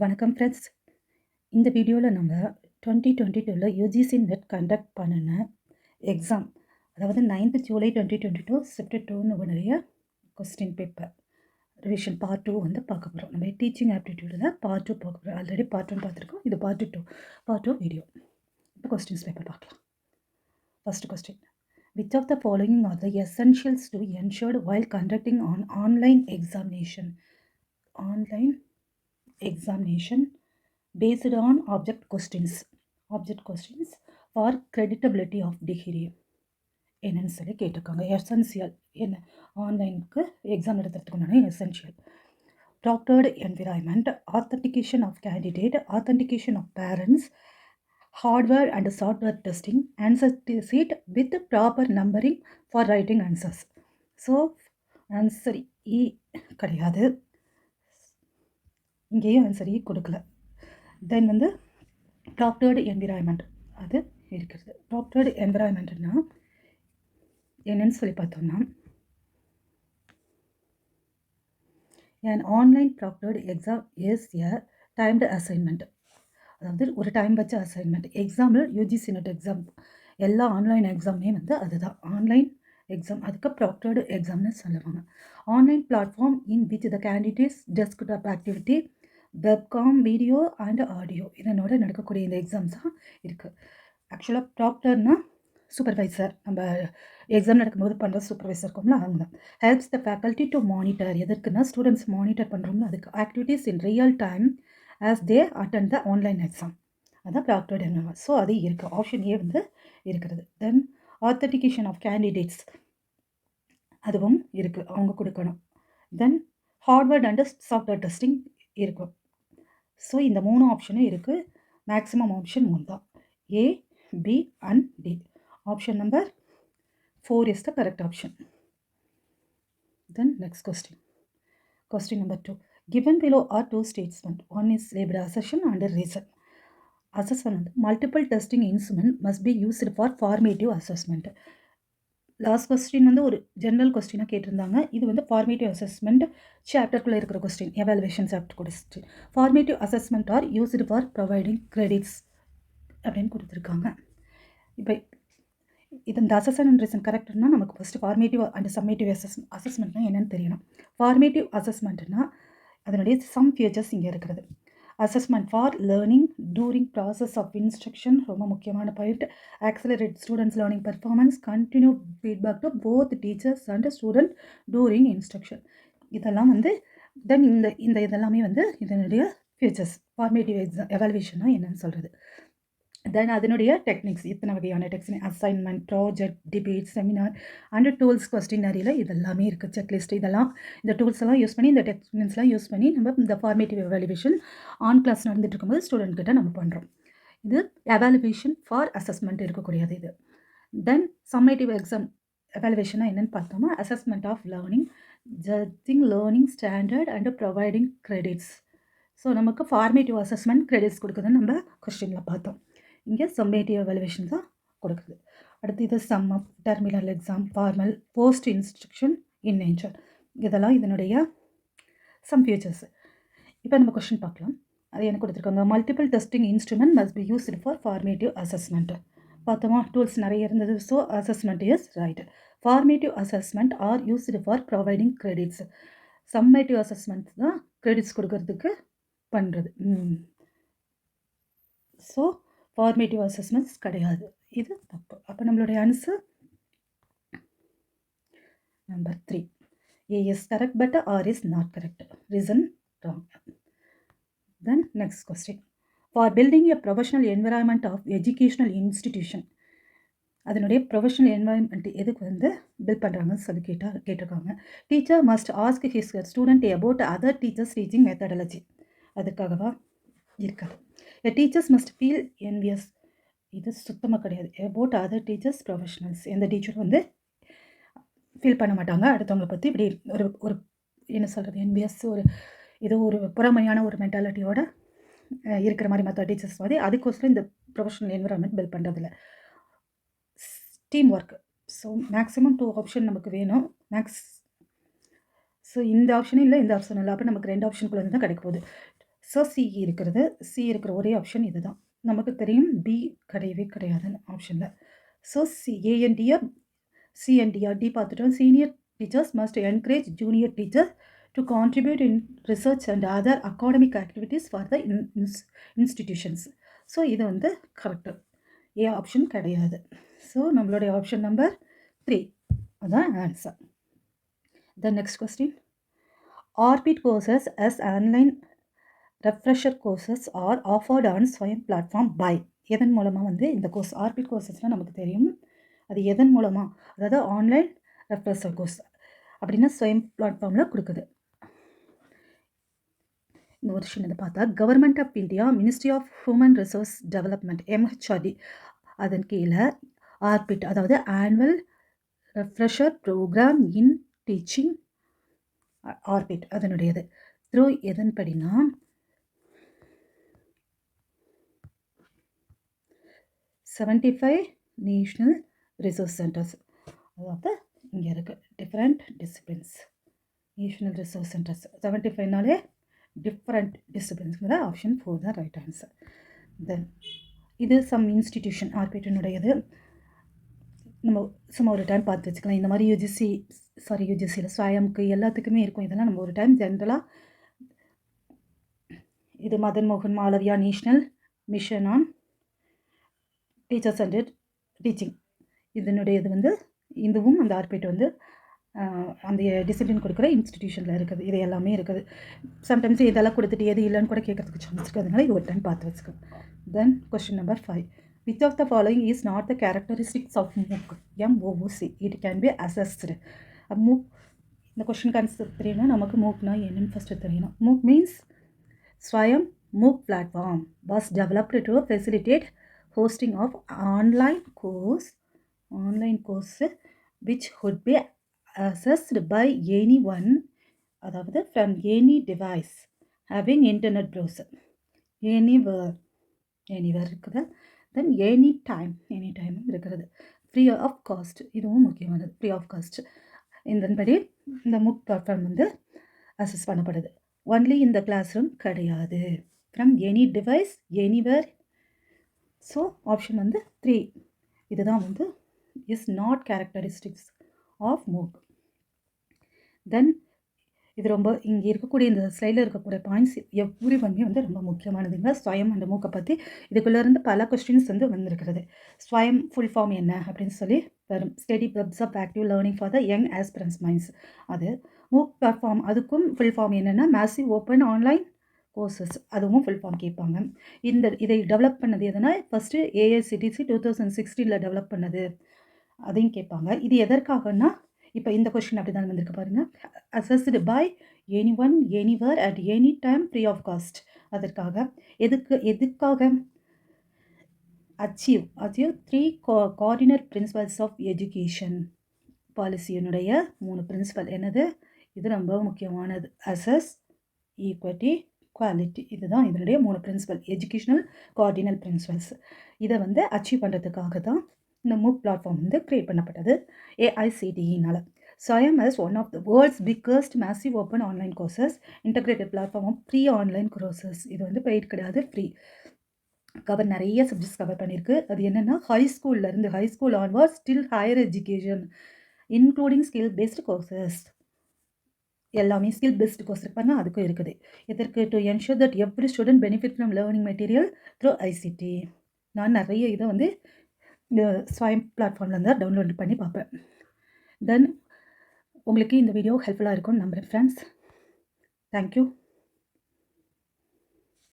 வணக்கம் ஃப்ரெண்ட்ஸ். இந்த வீடியோவில் நம்ம 2022 யூஜிசி நெட் கண்டக்ட் பண்ணின எக்ஸாம், அதாவது 9th July 2022 sceptre 2 question paper revision part 2 வந்து பார்க்க போகிறோம். நம்ம டீச்சிங் ஆப்டிடியூடில் பார்ட் 2 பார்க்க போகிறோம். ஆல்ரெடி பார்ட் 1 பார்த்துருக்கோம். இது பார்ட் 2 வீடியோ. இப்போ கொஸ்டின்ஸ் பேப்பர் பார்க்கலாம். First question, which of the following are the essentials to ensured while conducting an online examination based on object questions for creditability of degree என்னன்னு சொல்லி கேட்டிருக்காங்க. Essential என்ன ஆன்லைனுக்கு exam எடுத்துறதுக்குனால essential. Proctored environment, authentication of candidate, authentication of parents, hardware and software testing, answer sheet with proper numbering for writing answers. So answer E கிடையாது, இங்கேயும் answer இ கொடுக்கல. தென் வந்து ப்ராக்டர்டு என்விரான்மெண்ட் அது இருக்கிறது. ப்ராக்டர்டு என்விரான்மெண்ட்னா என்னன்னு சொல்லி பார்த்தோம்னா, an online proctored exam is a timed assignment. அதாவது ஒரு டைம் வச்ச assignment. Example UGC net exam, எல்லா ஆன்லைன் எக்ஸாமே வந்து அதுதான் ஆன்லைன் எக்ஸாம். அதுக்கு ப்ராக்டர்டு எக்ஸாம்னு சொல்லுவாங்க. Online platform in which the candidates desktop activity, வெப்காம், video and audio இதனோட நடக்கக்கூடிய இந்த எக்ஸாம்ஸ் தான் இருக்குது. ஆக்சுவலாக ப்ராக்டர்னா சூப்பர்வைசர், நம்ம எக்ஸாம் நடக்கும்போது பண்ணுற சூப்பர்வைசர் இருக்கும்ல, அவங்க தான். Helps the faculty to monitor, எதற்குன்னா ஸ்டூடெண்ட்ஸ் மானிட்டர் பண்ணுறோம்ல அதுக்கு. Activities in real time as they attend the online exam, அதான் ப்ராக்டர்ட் என்விரான்மெண்ட். ஸோ அது இருக்குது, ஆப்ஷன் ஏ வந்து இருக்கிறது. தென் ஆத்தன்டிகேஷன் ஆஃப் கேண்டிடேட்ஸ் அதுவும் இருக்குது, அவங்க கொடுக்கணும். Then hardware and software testing இருக்கும். ஸோ இந்த 3 ஆப்ஷனும் இருக்குது. மேக்ஸிமம் ஆப்ஷன் 3 தான், A, B and D. Option number 4 is the correct option. Then next question. Question number 2. Given below are two statements. One is labeled assertion and reason. Assessment. Multiple testing instrument must be used for formative assessment. Last question வந்து ஒரு general கொஸ்டினாக கேட்டிருந்தாங்க. இது வந்து formative assessment சாப்டருக்குள்ளே இருக்கிற question, evaluation chapter question. Formative assessment R used for providing credits அப்படின்னு கொடுத்துருக்காங்க. இப்போ இது இந்த அசஸ்மெண்ட் அண்ட் ரீசன் கரெக்ட்னா நமக்கு ஃபஸ்ட்டு ஃபார்மேட்டிவ் அண்ட் சம்மேட்டிவ் அசஸ்மெண்ட்னா என்னென்னு தெரியணும். ஃபார்மேட்டிவ் அசஸ்மெண்ட்னா அதனுடைய சம் ஃபியூச்சர்ஸ் இங்கே இருக்கிறது. Assessment for learning during process of instruction, ரொம்ப முக்கியமான point. Accelerate students learning performance, continue feedback to both teachers and student during instruction. இதெல்லாம் வந்து தென் இந்த இதெல்லாமே வந்து இதனுடைய ஃபியூச்சர்ஸ். ஃபார்மேட்டிவ் எவாலுவேஷன்னா என்னன்னு சொல்கிறது. தென் அதனுடைய டெக்னிக்ஸ், இத்தனை வகையான technique, assignment, project, debate, seminar and tools, கொஸ்டினரியில் இதெல்லாமே இருக்குது. செக்லிஸ்ட், இதெல்லாம் இந்த டூல்ஸ் எல்லாம் யூஸ் பண்ணி, இந்த டெக்னிக்ஸ்லாம் யூஸ் பண்ணி நம்ம இந்த ஃபார்மேட்டிவ் எவாலுவேஷன் ஆன் கிளாஸ் நடந்துட்டு இருக்கும்போது ஸ்டூடெண்ட் கிட்ட நம்ம பண்ணுறோம். இது எவாலுவேஷன் ஃபார் அசஸ்மெண்ட் இருக்கக்கூடியது இது. தென் சம்மேட்டிவ் எக்ஸாம் எவாலுவேஷனாக என்னென்னு பார்த்தோம்னா, assessment of learning, judging learning standard and providing credits. So நமக்கு ஃபார்மேட்டிவ் அசஸ்மெண்ட் கிரெடிட்ஸ் கொடுக்குதுன்னு நம்ம கொஸ்டினில் பார்த்தோம். இங்கே சம்மேட்டிவ் எவாலுவேஷன் தான் கொடுக்குது. அடுத்து இது some of terminal exam, formal, post instruction, in nature, இதெல்லாம் இதனுடைய சம் ஃபியூச்சர்ஸ். இப்போ நம்ம கொஸ்டின் பார்க்கலாம். அது என்ன கொடுத்துருக்காங்க. Multiple testing instrument must be used for formative assessment. பார்த்தோமா, டூல்ஸ் நிறைய இருந்தது. So assessment is right. Formative assessment R used for providing credits. Summative assessment தான் கிரெடிட்ஸ் கொடுக்கறதுக்கு பண்ணுறது. ஸோ ஃபார்மேட்டிவ் அசஸ்மெண்ட்ஸ் கிடையாது, இது தப்பு. அப்போ நம்மளுடைய answer number 3, A is correct but R is not correct, reason wrong. Then next question. For building a professional environment of educational institution, அதனுடைய professional environment எதுக்கு வந்து பில்ட் பண்ணுறாங்கன்னு சொல்லி கேட்டிருக்காங்க. Teacher must ask his student about other teachers teaching methodology, அதுக்காகவா இருக்காது. A teachers must feel envious, இது சுத்தமாக கிடையாது. அபவுட் அதர் டீச்சர்ஸ் ப்ரொஃபஷனல்ஸ், எந்த டீச்சரும் வந்து ஃபீல் பண்ண மாட்டாங்க அடுத்தவங்களை பற்றி இப்படி ஒரு என்ன சொல்கிறது, என்வியஸ், ஒரு ஏதோ ஒரு புறமையான ஒரு மென்டாலிட்டியோட இருக்கிற மாதிரி மற்ற டீச்சர்ஸ் மாதிரி. அதுக்கோசரம் இந்த ப்ரொஃபஷனல் என்விரான்மெண்ட் பில்ட் பண்ணுறதில்ல, team work. So maximum 2 option நமக்கு வேணும். ஸோ இந்த ஆப்ஷனும் இல்லை, இந்த ஆப்ஷனும் இல்லை. அப்போ நமக்கு 2 ஆப்ஷனுக்குள்ளே தான் கிடைக்க போகுது. ஸோ சி இருக்கிற ஒரே ஆப்ஷன் இதுதான். நமக்கு தெரியும் பி கிடையவே கிடையாதுன்னு ஆப்ஷனில். ஸோ ஏஎன்டிஆர் சிஎன்டிஆர் டி பார்த்துட்டோம். Senior teachers must encourage junior teachers to contribute in research and other academic activities for the institutions. So இது வந்து கரெக்டு. ஏ ஆப்ஷன் கிடையாது. ஸோ நம்மளுடைய ஆப்ஷன் நம்பர் 3 அதான் answer. The next question. Orbit courses as online refresher courses R offered on Swayam platform by. எதன் மூலமாக வந்து இந்த course orbit கோர்சஸ்னால் நமக்கு தெரியும். அது எதன் மூலமாக, அதாவது ஆன்லைன் ரெஃப்ரெஷர் கோர்ஸ் அப்படின்னா ஸ்வயம் பிளாட்ஃபார்மில் கொடுக்குது. இந்த ஒரு சின்னதை பார்த்தா government of India ministry of human resource development MHRD அதன் கீழே ஆர்பிட் அதாவது annual refresher program in teaching ARPIT அதனுடையது. த்ரூ எதன் படினா 75 நேஷ்னல் ரிசோர்ஸ் சென்டர்ஸ், அதாவது இங்கே இருக்குது different disciplines national resource centers 75நாலே டிஃப்ரெண்ட் டிசிப்ளின்ஸ்ங்கிற ஆப்ஷன் 4 தான் ரைட் ஆன்சர். தென் இது சம் இன்ஸ்டிடியூஷன் ஆர்பிட்டினுடையது. நம்ம சும்மா ஒரு டைம் பார்த்து வச்சுக்கலாம். இந்த மாதிரி யூஜிசியில் ஸ்வயம்க்கு எல்லாத்துக்குமே இருக்கும். இதெல்லாம் நம்ம ஒரு டைம் ஜென்ரலாக இது மதன் மோகன் Malaviya national mission on teachers and teaching இதனுடையது வந்து இதுவும் அந்த ஆர்பிட் வந்து அந்த டிசிப்ளின் கொடுக்குற இன்ஸ்டிடியூஷனில் இருக்குது. இது எல்லாமே இருக்குது. சம்டைம்ஸ் இதெல்லாம் கொடுத்துட்டு எது இல்லைன்னு கூட கேட்கறதுக்கு சான்ஸ் இருக்குது. அதனால இது ஒரு டைம் பார்த்து வச்சுக்கோங்க. Then question number 5. Which of the following is not the characteristics of MOOC? MOOC. It can be assessed. MOOC இந்த கொஸ்டின் கான்செப்ட் தெரியணும். நமக்கு மூக்னா என்னன்னு ஃபஸ்ட்டு தெரியணும். MOOC means Swayam MOOC platform was developed to facilitate hosting of online course which could be accessed by anyone, அதாவது from any device having internet browser anywhere இருக்குது. தென் any time இருக்கிறது. Free of cost, இதுவும் முக்கியமானது. Free of cost இதன்படி இந்த மூக் platform வந்து assess பண்ணப்படுது. Only இந்த கிளாஸ் ரூம் கிடையாது. From any device anywhere. So option வந்து 3 இதுதான் வந்து இஸ் நாட் கேரக்டரிஸ்டிக்ஸ் ஆஃப் மூக். தென் இது ரொம்ப இங்கே இருக்கக்கூடிய இந்த ஸ்லைடில் இருக்கக்கூடிய பாயிண்ட்ஸ் எவ்ரி ஒன்மே வந்து ரொம்ப முக்கியமானதுங்க. ஸ்வயம் அந்த மூக்கை பற்றி இதுக்குள்ளேருந்து பல கொஸ்டின்ஸ் வந்து வந்திருக்கிறது. ஸ்வயம் ஃபுல் ஃபார்ம் என்ன அப்படின்னு சொல்லி வரும். Study webs of active learning for the young aspirants minds. அது மூக் பிளாட்ஃபார்ம் அதுக்கும் ஃபுல் ஃபார்ம் என்னென்னா மேசிவ் ஓப்பன் ஆன்லைன் கோர்சஸ், அதுவும் ஃபுல் ஃபார்ம் கேட்பாங்க. இதை டெவலப் பண்ணது எதுனா ஃபஸ்ட்டு AICTC 2016 டெவலப் பண்ணது, அதையும் கேட்பாங்க. இது எதற்காகனா இப்போ இந்த கொஸ்டின் அப்படி தான் வந்திருக்கு பாருங்கள். Accessed by any one anywhere at any time free of cost. அதற்காக எதுக்காக achieve 3 cardinal principles of education பாலிசியினுடைய 3 பிரின்சிபல் என்னது? இது ரொம்ப முக்கியமானது. Access, equity, quality. இதுதான் இதனுடைய 3 பிரின்சிபல், எஜுகேஷனல் கார்டினல் பிரின்சிபல்ஸ். இதை வந்து அச்சீவ் பண்ணுறதுக்காக தான் இந்த மூக் பிளாட்ஃபார்ம் வந்து கிரியேட் பண்ணப்பட்டது AICTEனால். Swayam is one of the world's biggest massive open online courses, integrated platform of free online courses. இது வந்து பெய்ட் கிடையாது, ஃப்ரீ. நிறைய சப்ஜெக்ட்ஸ் கவர் பண்ணியிருக்கு. அது என்னென்னா high school onwards still higher education including skill based courses. எல்லாமே skill based course இருப்பாங்க, அதுக்கும் இருக்குது. இதற்கு to ensure that every student benefit from learning material through ICT. நான் நிறைய இதை வந்து இந்த ஸ்வயம் பிளாட்ஃபார்மில் தான் டவுன்லோட் பண்ணி பார்ப்பேன். தென் உங்களுக்கு இந்த வீடியோ ஹெல்ப்ஃபுல்லாக இருக்கும்னு நம்புகிறேன் ஃப்ரெண்ட்ஸ். தேங்க்யூ.